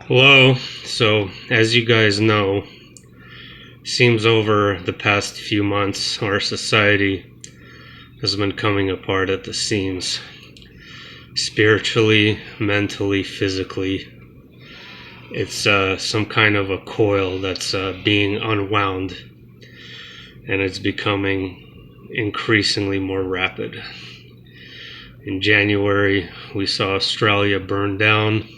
Hello. So, as you guys know, seems over the past few months our society has been coming apart at the seams. Spiritually, mentally, physically. It's some kind of a coil that's being unwound, and it's becoming increasingly more rapid. In January, we saw Australia burn down.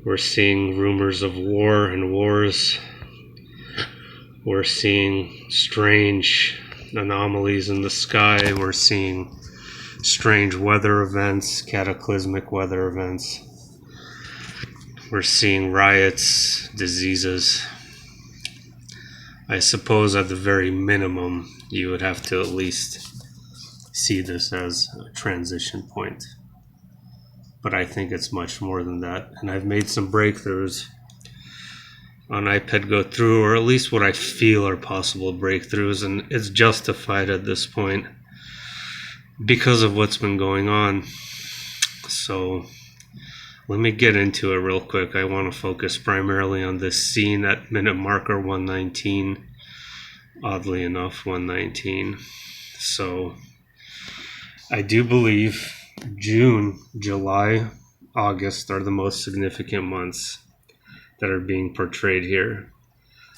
We're seeing rumors of war and wars. We're seeing strange anomalies in the sky. We're seeing strange weather events, cataclysmic weather events. We're seeing riots, diseases. I suppose at the very minimum, you would have to at least see this as a transition point. But I think it's much more than that. And I've made some breakthroughs on Ipetgoat2, or at least what I feel are possible breakthroughs, and it's justified at this point because of what's been going on. So let me get into it real quick. I want to focus primarily on this scene at minute marker 119. Oddly enough, 119. So I do believe June, July, August are the most significant months that are being portrayed here.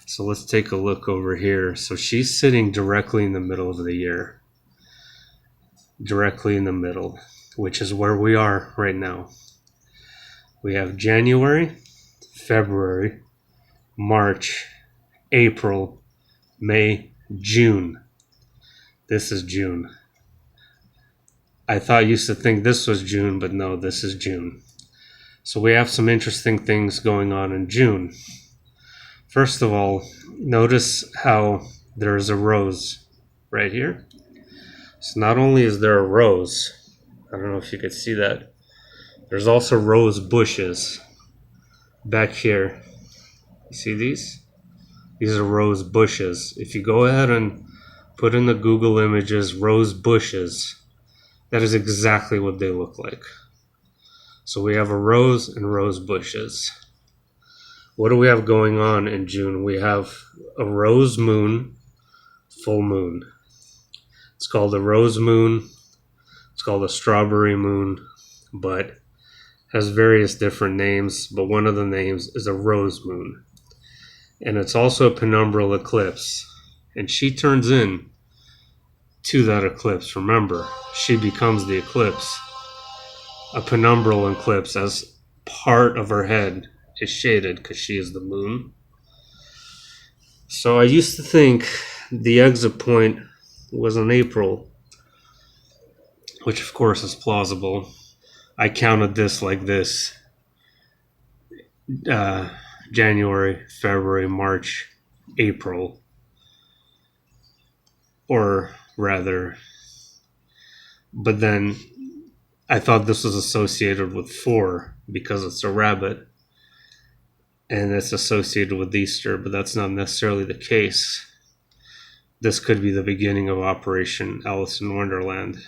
So let's take a look over here. So she's sitting directly in the middle of the year. Directly in the middle, which is where we are right now. We have January, February, March, April, May, June. This is June. I thought I used to think this was June, but no, this is June. So we have some interesting things going on in June. First of all, notice how there's a rose right here. So not only is there a rose, I don't know if you could see that, there's also rose bushes back here. You see these? These are rose bushes. If you go ahead and put in the Google images rose bushes, that is exactly what they look like. So we have a rose and rose bushes. What do we have going on in June? We have a rose moon, full moon. It's called a rose moon. It's called a strawberry moon, but has various different names, but one of the names is a rose moon. And it's also a penumbral eclipse. And she turns in to that eclipse. Remember, she becomes the eclipse. A penumbral eclipse, as part of her head is shaded because she is the moon. So I used to think the exit point was in April, which of course is plausible. I counted this like this: January, February, March, April, or rather, but then I thought this was associated with 4 because it's a rabbit and it's associated with Easter, but that's not necessarily the case. This could be the beginning of Operation Alice in Wonderland.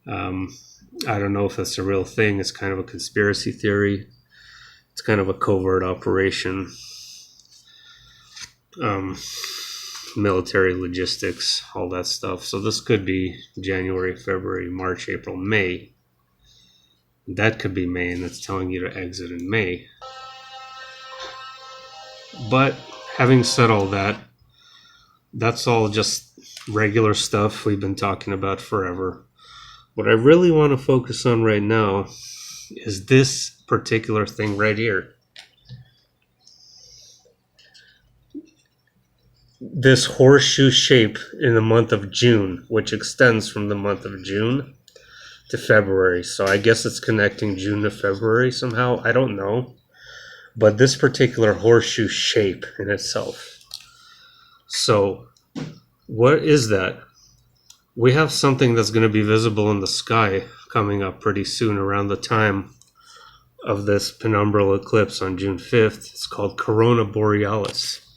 I don't know if that's a real thing. It's kind of a conspiracy theory. It's kind of a covert operation. Military logistics, all that stuff. So this could be January, February, March, April, May. That could be May, and it's telling you to exit in May. But having said all that, that's all just regular stuff we've been talking about forever. What I really want to focus on right now is this particular thing right here. This horseshoe shape in the month of June, which extends from the month of June to February. So I guess it's connecting June to February somehow. I don't know. But this particular horseshoe shape in itself. So what is that? We have something that's going to be visible in the sky coming up pretty soon around the time of this penumbral eclipse on June 5th. It's called Corona Borealis.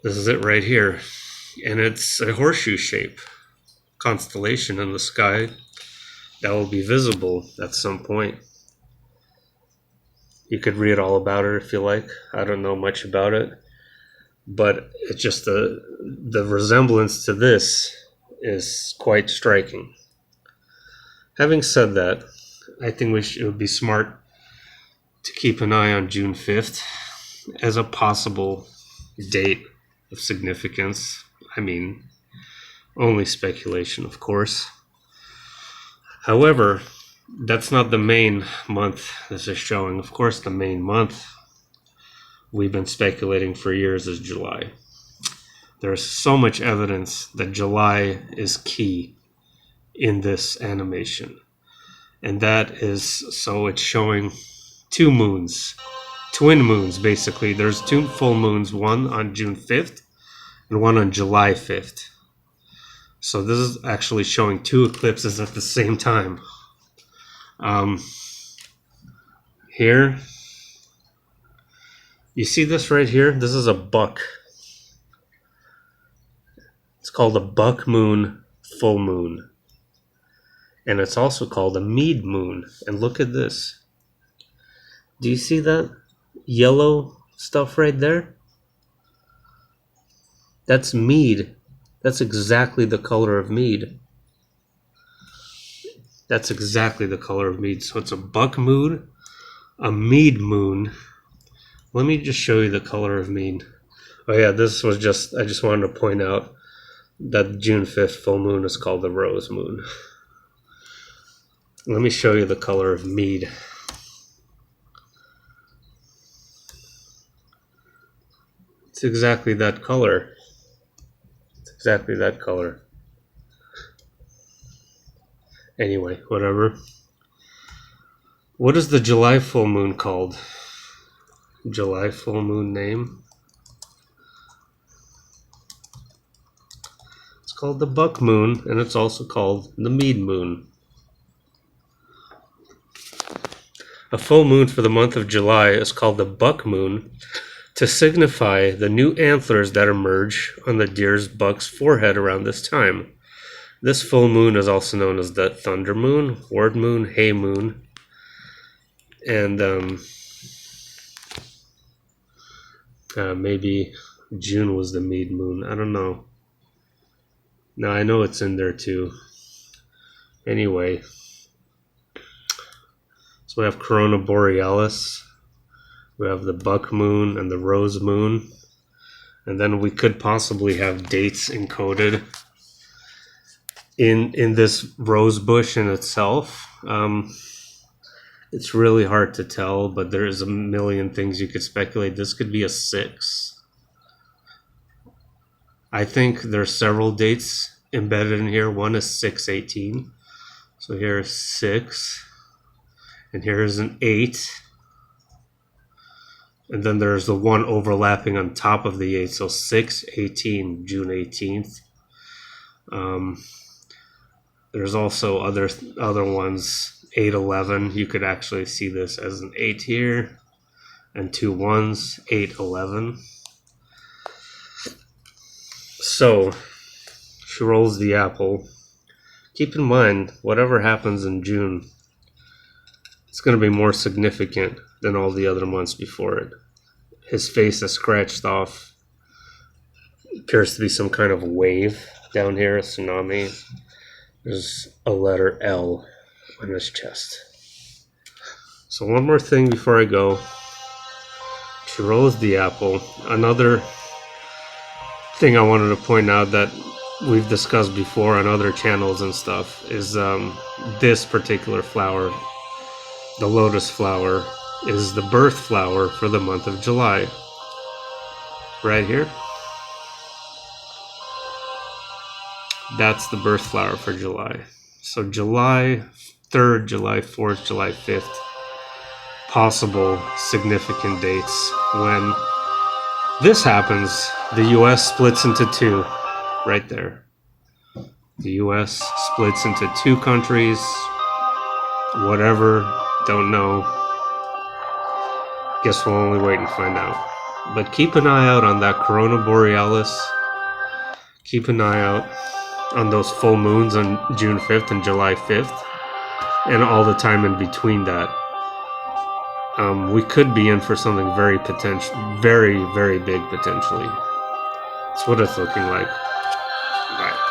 This is it right here. And it's a horseshoe shape constellation in the sky that will be visible at some point. You could read all about it if you like. I don't know much about it, but it's just the resemblance to this is quite striking. Having said that, I think it would be smart to keep an eye on June 5th as a possible date of significance. I mean, only speculation, of course. However, that's not the main month this is showing. Of course, the main month we've been speculating for years is July. There's so much evidence that July is key in this animation. And that is, so it's showing two moons, twin moons basically. There's two full moons, one on June 5th and one on July 5th. So this is actually showing two eclipses at the same time. Here, you see this right here? This is a buck. It's called a buck moon full moon. And it's also called a mead moon. And look at this. Do you see that yellow stuff right there? That's mead. That's exactly the color of mead. That's exactly the color of mead. So it's a buck moon, a mead moon. Let me just show you the color of mead. Oh yeah, this was just, I just wanted to point out that June 5th full moon is called the rose moon. Let me show you the color of mead. It's exactly that color. It's exactly that color. Anyway, whatever. What is the July full moon called? July full moon name? It's called the buck moon, and it's also called the mead moon. A full moon for the month of July is called the buck moon to signify the new antlers that emerge on the deer's buck's forehead around this time. This full moon is also known as the thunder moon, ward moon, hay moon, and maybe June was the mead moon. I don't know. No, I know it's in there too. Anyway. So we have Corona Borealis, we have the buck moon and the rose moon, and then we could possibly have dates encoded in this rose bush in itself. It's really hard to tell, but there's a million things you could speculate. This could be a 6. I think there's several dates embedded in here. One is 6/18. So here's 6. And here's an 8. And then there's the one overlapping on top of the 8. So 6/18, June 18th. There's also other ones, 8/11. You could actually see this as an 8 here. And 2 1s, 8/11. So, she rolls the apple. Keep in mind, whatever happens in June, it's going to be more significant than all the other months before it. His face is scratched off. Appears to be some kind of wave down here, a tsunami. There's a letter L on his chest. So one more thing before I go. She rolls the apple. Another thing I wanted to point out that we've discussed before on other channels and stuff is this particular flower. The lotus flower is the birth flower for the month of July. Right here. That's the birth flower for July. So July 3rd, July 4th, July 5th. Possible significant dates. When this happens, the US splits into 2. Right there. The US splits into 2 countries. Whatever. Don't know. Guess we'll only wait and find out. But keep an eye out on that Corona Borealis. Keep an eye out on those full moons on June 5th and July 5th. And all the time in between that. we could be in for something very, very big potentially. That's what it's looking like.